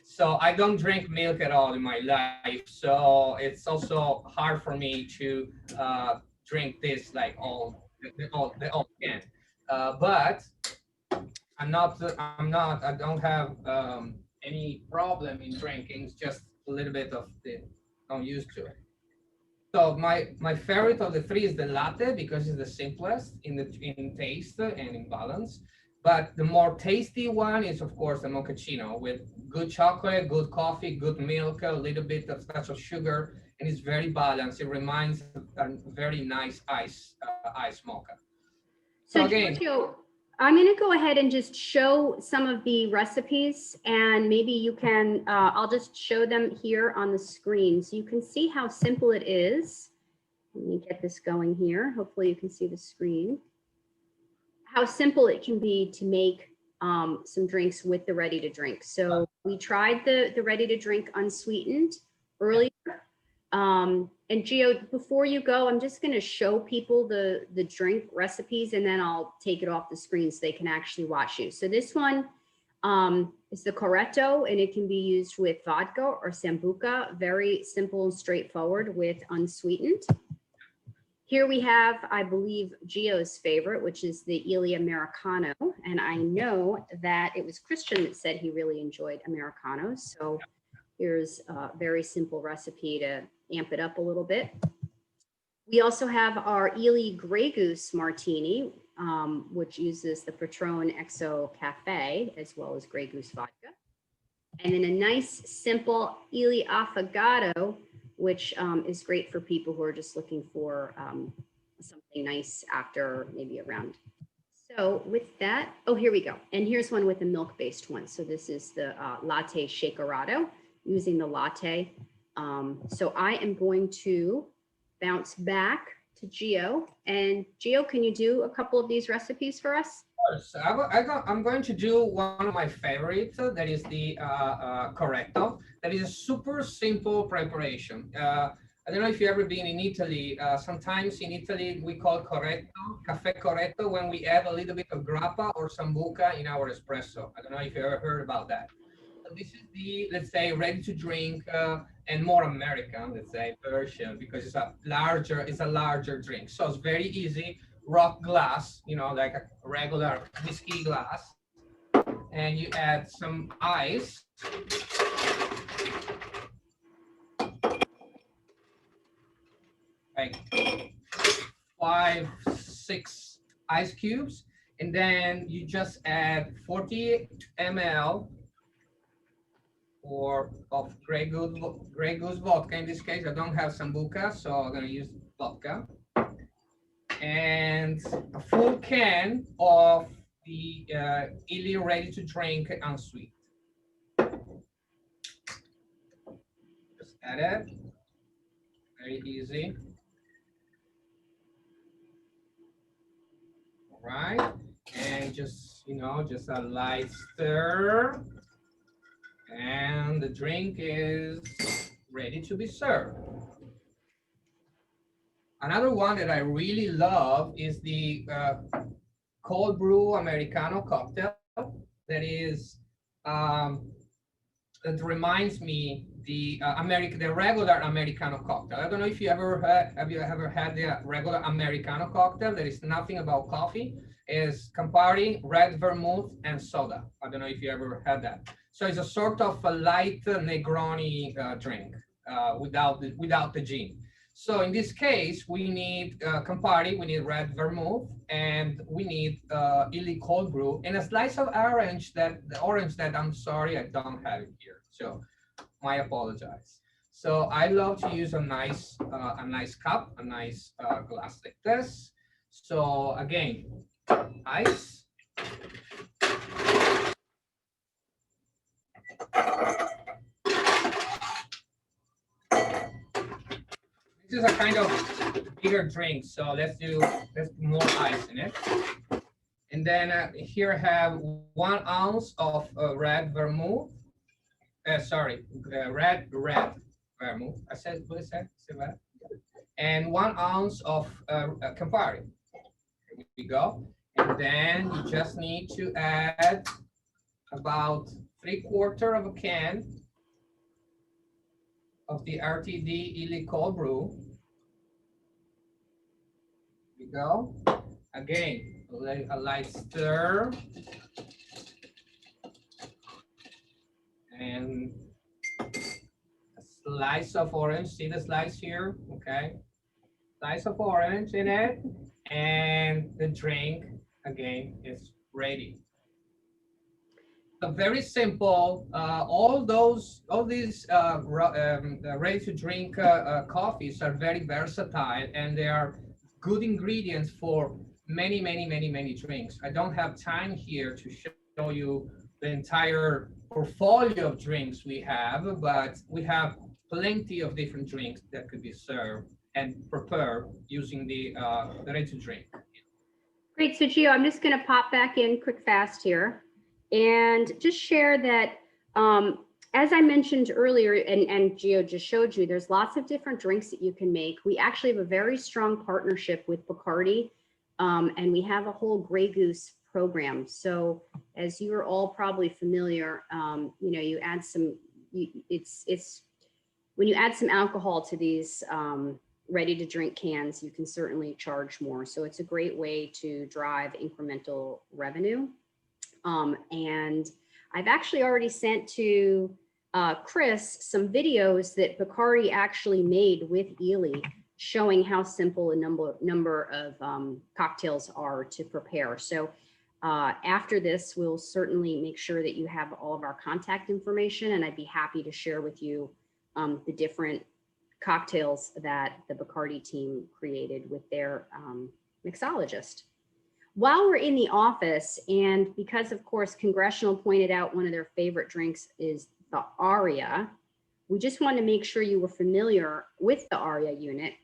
So I don't drink milk at all in my life. So it's also hard for me to drink this like all can. But I don't have any problem in drinking. It's just a little bit of I'm used to it. So my favorite of the three is the latte because it's the simplest in taste and in balance. But the more tasty one is, of course, the mochaccino with good chocolate, good coffee, good milk, a little bit of touch of sugar, and it's very balanced. It reminds a very nice ice mocha. So again, Giorgio, I'm going to go ahead and just show some of the recipes, and maybe you can, I'll just show them here on the screen so you can see how simple it is. Let me get this going here. Hopefully you can see the screen. How simple it can be to make some drinks with the ready to drink. So we tried the ready to drink unsweetened earlier. And Gio, before you go, I'm just going to show people the drink recipes, and then I'll take it off the screen so they can actually watch you. So this one is the Corretto, and it can be used with vodka or sambuca. Very simple and straightforward with unsweetened. Here we have, I believe, Gio's favorite, which is the illy Americano. And I know that it was Christian that said he really enjoyed Americanos. So here's a very simple recipe to amp it up a little bit. We also have our illy Grey Goose Martini, which uses the Patron XO Cafe as well as Grey Goose vodka. And then a nice, simple illy Affogato, which is great for people who are just looking for something nice after maybe a round. So with that, oh, here we go. And here's one with a milk-based one. So this is the latte shakerado using the latte. So I am going to bounce back to Gio. And Gio, can you do a couple of these recipes for us? So I'm going to do one of my favorites, that is the Corretto. That is a super simple preparation. I don't know if you've ever been in Italy. Sometimes in Italy, we call Corretto, Caffè Corretto, when we add a little bit of grappa or sambuca in our espresso. I don't know if you ever heard about that. So this is the, let's say, ready to drink and more American, let's say, version, because it's a larger drink. So it's very easy. Rock glass, you know, like a regular whiskey glass, and you add some ice. Like 5, 6 ice cubes, and then you just add 40 ml of Grey Goose vodka. In this case, I don't have sambuca, so I'm gonna use vodka. And a full can of the illy ready to drink unsweet. Just add it. Very easy. All right. And just, you know, just a light stir. And the drink is ready to be served. Another one that I really love is the cold brew Americano cocktail. That is, that reminds me the regular Americano cocktail. I don't know if you ever have you ever had the regular Americano cocktail? There is nothing about coffee. Is Campari, red vermouth, and soda. I don't know if you ever had that. So it's a sort of a light Negroni drink without the gin. So in this case, we need Campari, we need red vermouth, and we need illy cold brew, and a slice of orange that I'm sorry, I don't have it here. So my apologize. So I love to use a nice cup, a nice glass like this. So again, ice. This is a kind of bigger drink, so let's do more ice in it. And then here I have 1 ounce of red vermouth. Red vermouth. I said, what is that? Say red. And 1 ounce of Campari. Here we go. And then you just need to add about 3/4 of a can of the RTD illy cold brew. Here we go. Again, a light stir. And a slice of orange. See the slice here? Okay. Slice of orange in it. And the drink, again, is ready. So very simple. All these ready-to-drink coffees are very versatile, and they are good ingredients for many drinks. I don't have time here to show you the entire portfolio of drinks we have, but we have plenty of different drinks that could be served and prepared using the ready-to-drink. Great. So Gio, I'm just going to pop back in quick fast here and just share that as I mentioned earlier, and Gio just showed you, there's lots of different drinks that you can make. We actually have a very strong partnership with Bacardi, and we have a whole Grey Goose program. So as you are all probably familiar, you know, you add some, it's when you add some alcohol to these ready to drink cans, you can certainly charge more. So it's a great way to drive incremental revenue. And I've actually already sent to Chris some videos that Bacardi actually made with illy, showing how simple a number of cocktails are to prepare. So after this, we'll certainly make sure that you have all of our contact information, and I'd be happy to share with you the different cocktails that the Bacardi team created with their mixologist. While we're in the office, and because of course Congressional pointed out one of their favorite drinks is the Aria, we just want to make sure you were familiar with the Aria unit.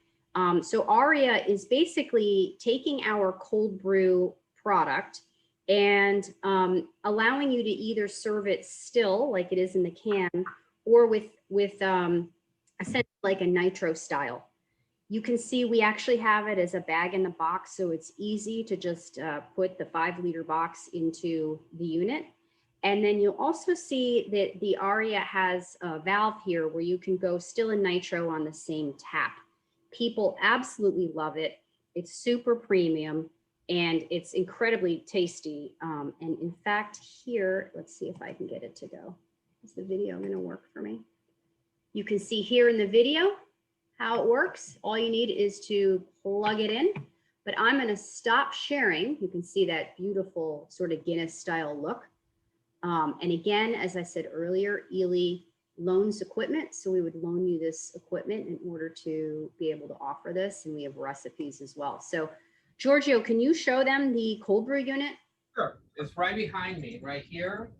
So Aria is basically taking our cold brew product and allowing you to either serve it still like it is in the can, or with essentially like a nitro style. You can see we actually have it as a bag in the box, so it's easy to just put the 5-liter box into the unit. And then you'll also see that the Aria has a valve here where you can go still in nitro on the same tap. People absolutely love it. It's super premium and it's incredibly tasty. And in fact, here, let's see if I can get it to go. Is the video going to work for me? You can see here in the video how it works. All you need is to plug it in, but I'm going to stop sharing. You can see that beautiful sort of Guinness style look. And again, as I said earlier, illy loans equipment. So we would loan you this equipment in order to be able to offer this. And we have recipes as well. So Giorgio, can you show them the cold brew unit? Sure. It's right behind me, right here.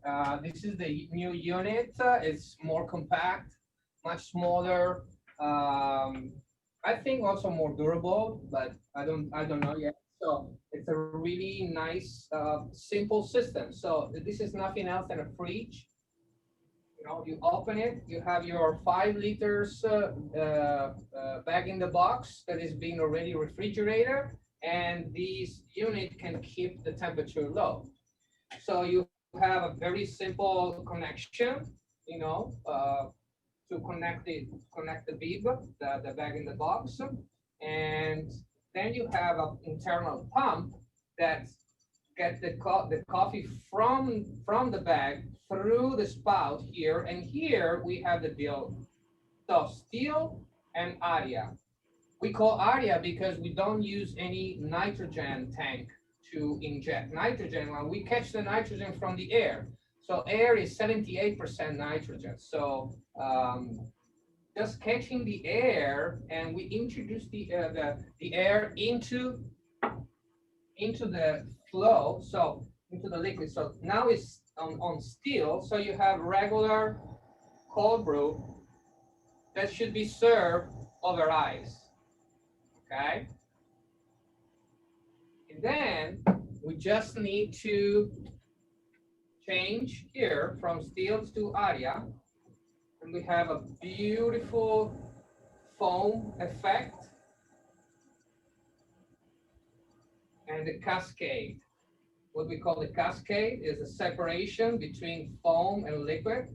This is the new unit. It's more compact, much smaller. I think also more durable, but I don't know yet. So it's a really nice, simple system. So this is nothing else than a fridge. You know, you open it, you have your 5 liters bag in the box that is being already refrigerated, and this unit can keep the temperature low. So you have a very simple connection, you know, to connect the bib, the bag in the box, and then you have an internal pump that gets the coffee from the bag through the spout here, and here we have the deal. So still and Aria. We call Aria because we don't use any nitrogen tank to inject nitrogen. When we catch the nitrogen from the air. So air is 78% nitrogen. So just catching the air, and we introduce the air into the flow, so into the liquid. So now it's on still. So you have regular cold brew that should be served over ice. Okay. And then we just need to change here from still to Aria. And we have a beautiful foam effect and the cascade. What we call the cascade is a separation between foam and liquid.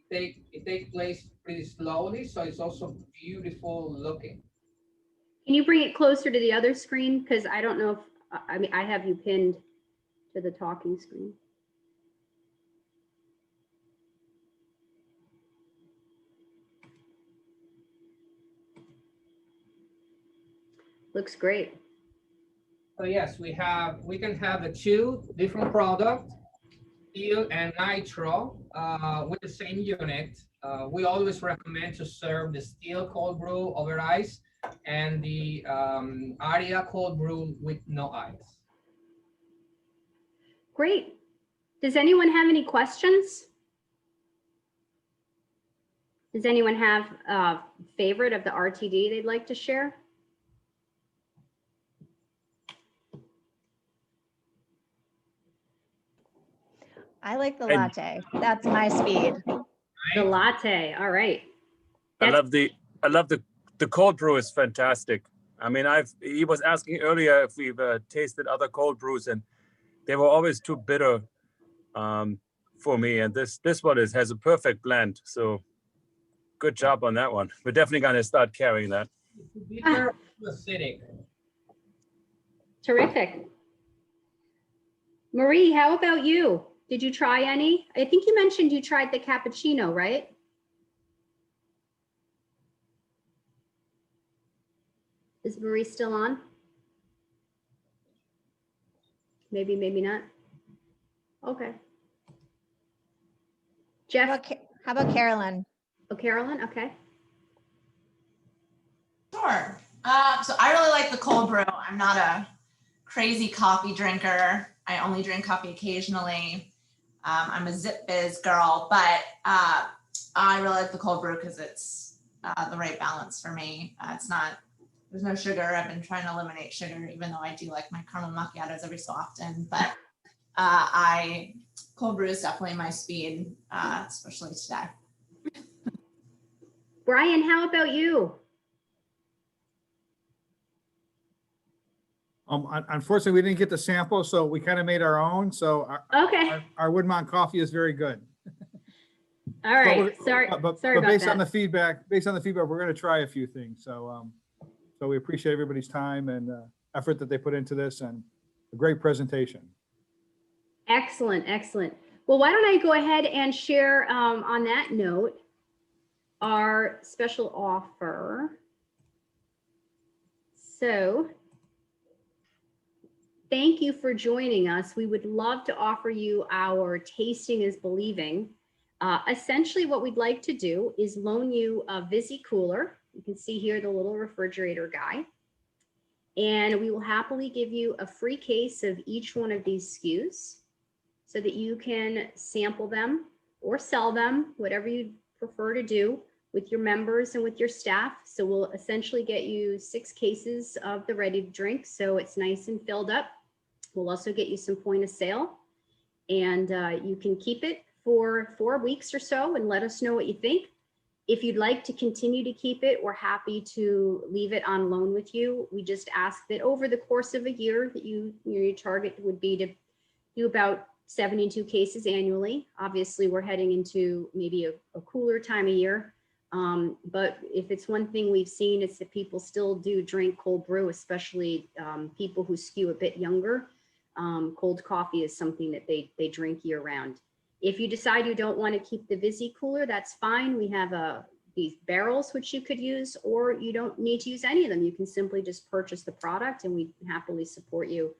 It takes place pretty slowly, so it's also beautiful looking. Can you bring it closer to the other screen? Because I don't know if, I mean, I have you pinned to the talking screen. Looks great. So yes, we can have the two different products, steel and nitro, with the same unit. We always recommend to serve the steel cold brew over ice and the Aria cold brew with no ice. Great. Does anyone have any questions? Does anyone have a favorite of the RTD they'd like to share? I like the latte. That's my speed. The latte. All right. I love the cold brew is fantastic. I mean, he was asking earlier if we've tasted other cold brews, and they were always too bitter for me. And this one has a perfect blend. So good job on that one. We're definitely going to start carrying that. Bitter, acidic. Terrific. Marie, how about you? Did you try any? I think you mentioned you tried the cappuccino, right? Is Marie still on? Maybe, maybe not. Okay. Jeff? How about Carolyn? Oh, Carolyn, okay. Sure. So I really like the cold brew. I'm not a crazy coffee drinker. I only drink coffee occasionally. I'm a Zip Biz girl, but I really like the cold brew because it's the right balance for me. There's no sugar. I've been trying to eliminate sugar, even though I do like my caramel macchiatos every so often. But cold brew is definitely my speed, especially today. Brian, how about you? Unfortunately, we didn't get the sample, so we kind of made our own. So our Woodmont coffee is very good. All right. Sorry about based that. on the feedback, we're going to try a few things. So so we appreciate everybody's time and effort that they put into this, and a great presentation. Excellent, excellent. Well, why don't I go ahead and share on that note our special offer. So thank you for joining us. We would love to offer you our Tasting is Believing. Essentially what we'd like to do is loan you a Visi cooler. You can see here the little refrigerator guy. And we will happily give you a free case of each one of these SKUs so that you can sample them or sell them, whatever you prefer to do, with your members and with your staff. So we'll essentially get you 6 cases of the ready to drink, so it's nice and filled up. We'll also get you some point of sale, and you can keep it for 4 weeks or so and let us know what you think. If you'd like to continue to keep it, we're happy to leave it on loan with you. We just ask that over the course of a year that your target would be to do about 72 cases annually. Obviously, we're heading into maybe a cooler time of year. But if it's one thing we've seen, it's that people still do drink cold brew, especially people who skew a bit younger. Cold coffee is something that they drink year round. If you decide you don't want to keep the Visi cooler, that's fine. We have these barrels which you could use, or you don't need to use any of them. You can simply just purchase the product, and we happily support you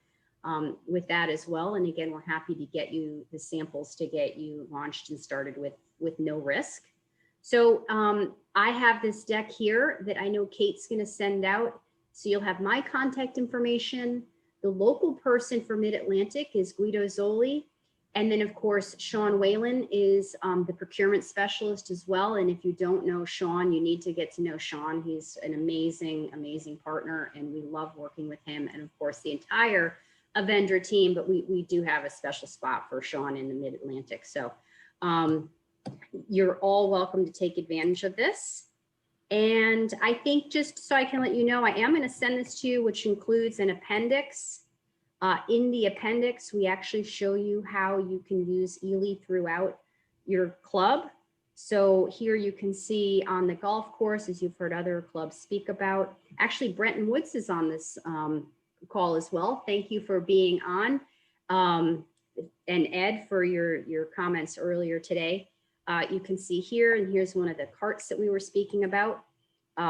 with that as well. And again, we're happy to get you the samples to get you launched and started with no risk. So I have this deck here that I know Kate's going to send out. So you'll have my contact information. The local person for Mid-Atlantic is Guido Zoli. And then, of course, Sean Whalen is the procurement specialist as well. And if you don't know Sean, you need to get to know Sean. He's an amazing, amazing partner, and we love working with him. And of course, the entire Avendra team, but we do have a special spot for Sean in the Mid-Atlantic. So you're all welcome to take advantage of this. And I think, just so I can let you know, I am going to send this to you, which includes an appendix. In the appendix, we actually show you how you can use illy throughout your club. So here you can see on the golf course, as you've heard other clubs speak about. Actually, Brenton Woods is on this call as well. Thank you for being on. And Ed, for your comments earlier today. You can see here, and here's one of the carts that we were speaking about.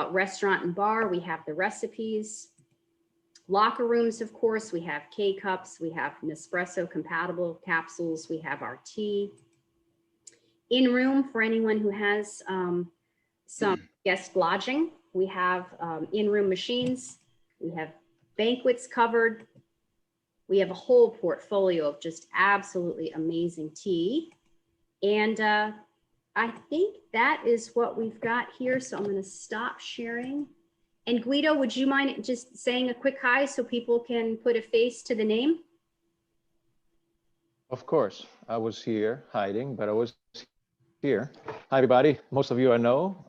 Restaurant and bar, we have the recipes. locker rooms, of course, we have K-cups, we have Nespresso compatible capsules, we have our tea. In room for anyone who has some guest lodging, we have in-room machines, we have banquets covered. We have a whole portfolio of just absolutely amazing tea. And I think that is what we've got here. So I'm going to stop sharing. And Guido, would you mind just saying a quick hi so people can put a face to the name? Of course, I was here hiding, but I was here. Hi, everybody. Most of you I know.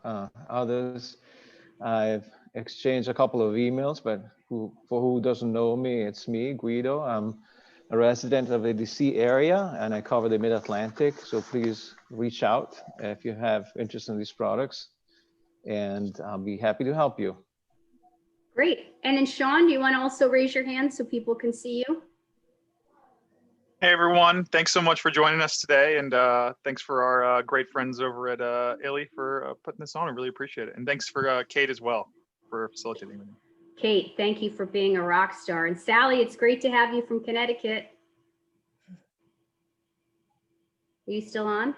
Others, I've exchanged a couple of emails, but for who doesn't know me, it's me, Guido. I'm a resident of the DC area and I cover the Mid-Atlantic. So please reach out if you have interest in these products and I'll be happy to help you. Great. And then Sean, do you want to also raise your hand so people can see you? Hey everyone, thanks so much for joining us today, and thanks for our great friends over at Illy for putting this on. I really appreciate it, and thanks for Kate as well for facilitating. Kate, thank you for being a rock star. And Sally, it's great to have you from Connecticut. Are you still on?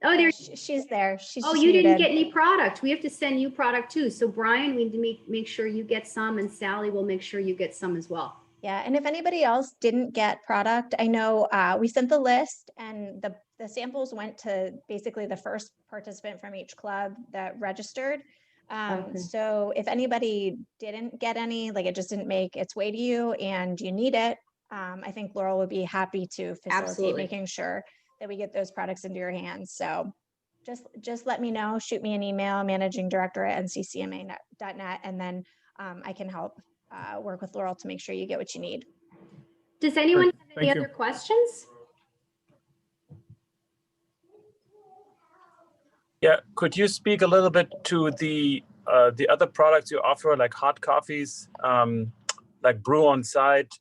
Oh, there. She's there. She's oh, just you didn't muted. get any product. We have to send you product too. So Brian, we need to make sure you get some, and Sally will make sure you get some as well. Yeah, and if anybody else didn't get product, I know we sent the list and the samples went to basically the first participant from each club that registered. Okay. So if anybody didn't get any, like it just didn't make its way to you and you need it, I think Laurel would be happy to facilitate Absolutely. making sure that we get those products into your hands. So just let me know, shoot me an email, managing director at nccma.net, and then I can help work with Laurel to make sure you get what you need. Does anyone Great. have any Thank other you. questions? Yeah, could you speak a little bit to the other products you offer, like hot coffees, like brew on site?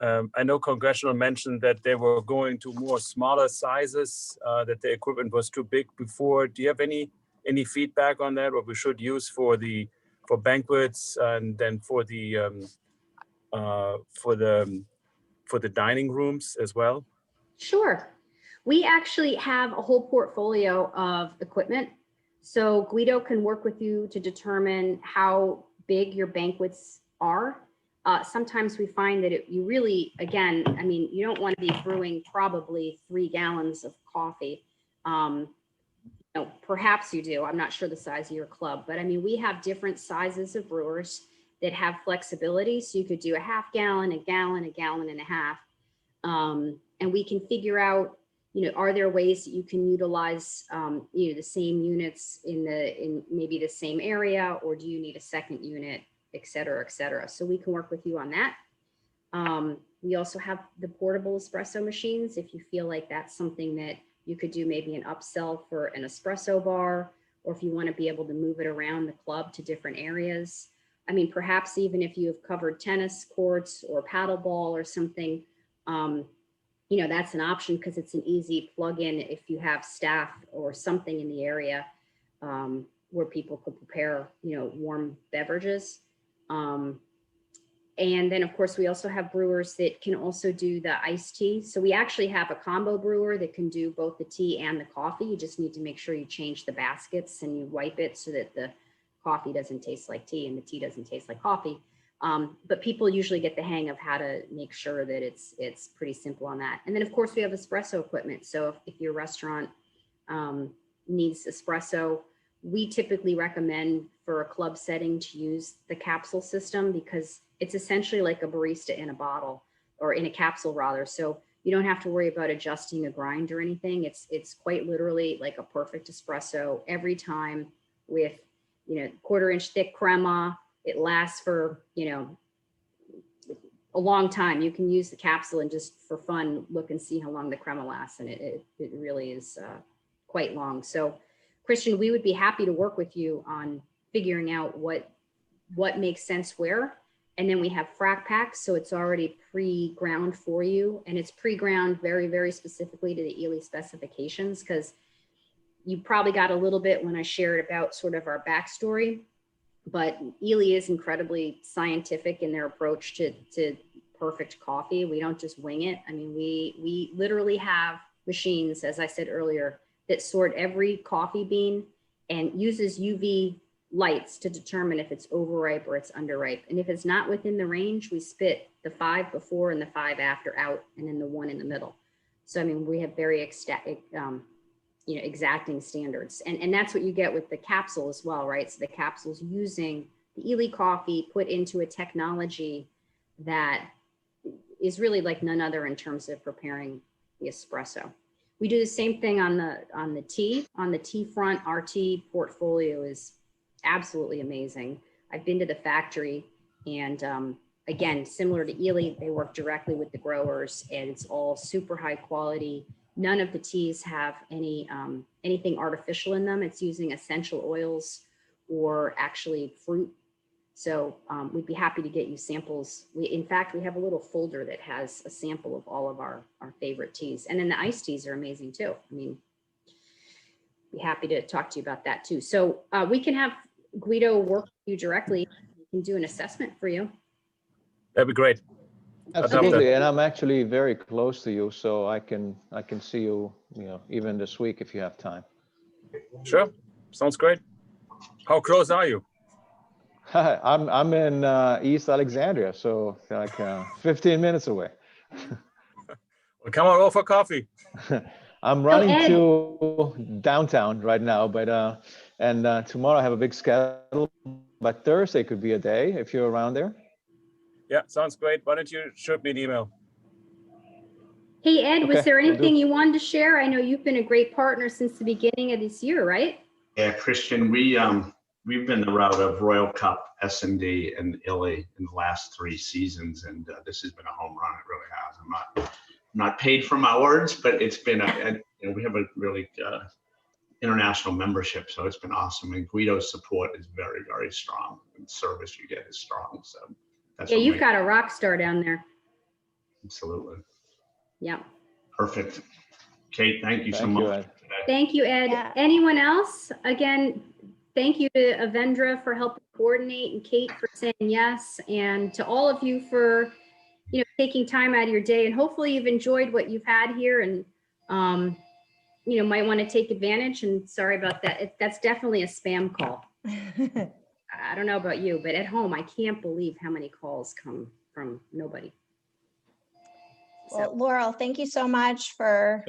I know Congressional mentioned that they were going to more smaller sizes, that the equipment was too big before. Do you have any feedback on that? What we should use for banquets and then for the dining rooms as well? Sure. We actually have a whole portfolio of equipment. So Guido can work with you to determine how big your banquets are. Sometimes we find that you really, again, I mean, you don't want to be brewing probably 3 gallons of coffee. Perhaps you do. I'm not sure the size of your club, but I mean, we have different sizes of brewers that have flexibility. So you could do a half gallon, a gallon, a gallon and a half. And we can figure out, are there ways that you can utilize, the same units in maybe the same area, or do you need a second unit, et cetera, et cetera. So we can work with you on that. We also have the portable espresso machines. If you feel like that's something that you could do, maybe an upsell for an espresso bar, or if you want to be able to move it around the club to different areas. I mean, perhaps even if you have covered tennis courts or paddleball or something, that's an option because it's an easy plug-in if you have staff or something in the area where people could prepare, warm beverages. And then, of course, we also have brewers that can also do the iced tea. So we actually have a combo brewer that can do both the tea and the coffee. You just need to make sure you change the baskets and you wipe it so that the coffee doesn't taste like tea and the tea doesn't taste like coffee. But people usually get the hang of how to make sure that it's pretty simple on that. And then, of course, we have espresso equipment. So if your restaurant needs espresso, we typically recommend for a club setting to use the capsule system because it's essentially like a barista in a bottle or in a capsule rather. So you don't have to worry about adjusting a grind or anything. It's quite literally like a perfect espresso every time with, 1/4-inch thick crema. It lasts for, a long time. You can use the capsule and just for fun, look and see how long the crema lasts. And it really is quite long. So Christian, we would be happy to work with you on figuring out what makes sense where. And then we have frac packs. So it's already pre-ground for you. And it's pre-ground very, very specifically to the illy specifications, because you probably got a little bit when I shared about sort of our backstory. but Illy is incredibly scientific in their approach to perfect coffee. We don't just wing it. I mean, we literally have machines, as I said earlier, that sort every coffee bean and uses UV lights to determine if it's overripe or it's underripe. And if it's not within the range, we spit the 5 before and the 5 after out, and then the 1 in the middle. So, I mean, we have very exacting standards. And that's what you get with the capsule as well, right? So the capsule's using the Illy coffee put into a technology that is really like none other in terms of preparing the espresso. We do the same thing on the tea. On the tea front, our tea portfolio is absolutely amazing. I've been to the factory, and again, similar to Illy, they work directly with the growers, and it's all super high quality. None of the teas have anything artificial in them. It's using essential oils or actually fruit. So we'd be happy to get you samples. In fact, we have a little folder that has a sample of all of our favorite teas. And then the iced teas are amazing too. I mean, be happy to talk to you about that too. So we can have Guido work with you directly. We can do an assessment for you. That'd be great. Absolutely, and I'm actually very close to you, so I can see you, even this week if you have time. Sure, sounds great. How close are you? I'm in East Alexandria, so like 15 minutes away. Well, come on over for coffee. I'm running to downtown right now, but and tomorrow I have a big schedule. But Thursday could be a day if you're around there. Yeah, sounds great. Why don't you shoot me an email? Hey, Ed, was Okay, there will do. anything you wanted to share? I know you've been a great partner since the beginning of this year, right? Yeah, Christian, we've been the route of Royal Cup, S&D, and Illy in the last 3 seasons, and this has been a home run. It really has. I'm not paid for my words, but it's been we have a really international membership, so it's been awesome. And Guido's support is very, very strong, and service you get is strong. So that's Yeah, what you've makes got a rock star down there. absolutely Yeah. perfect. Kate, thank you so Thank you, much. Ed. Thank you, Ed. Yeah. Anyone else? Again, thank you to Avendra for helping coordinate and Kate for saying yes, and to all of you for taking time out of your day. And hopefully you've enjoyed what you've had here, and might want to take advantage. And sorry about that. That's definitely a spam call. I don't know about you, but at home, I can't believe how many calls come from nobody. Well, Laurel, thank you so much for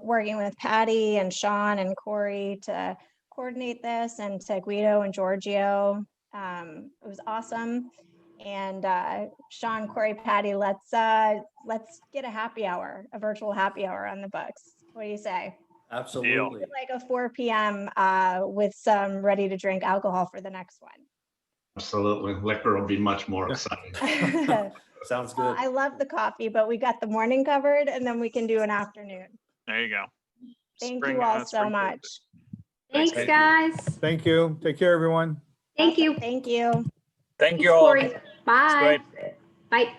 working with Patty and Sean and Corey to coordinate this, and to Guido and Giorgio. It was awesome. And Sean, Corey, Patty, let's get a happy hour, a virtual happy hour on the books. What do you say? Absolutely. Like a 4 p.m. With some ready to drink alcohol for the next one. Absolutely. Liquor will be much more exciting. Sounds good. I love the coffee, but we got the morning covered, and then we can do an afternoon. There you go. Thank you all so much. Thanks, guys. Thank you. Take care, everyone. Thank you. Thank you. Thank you Thanks, all. Corey. Bye. It's great. Bye.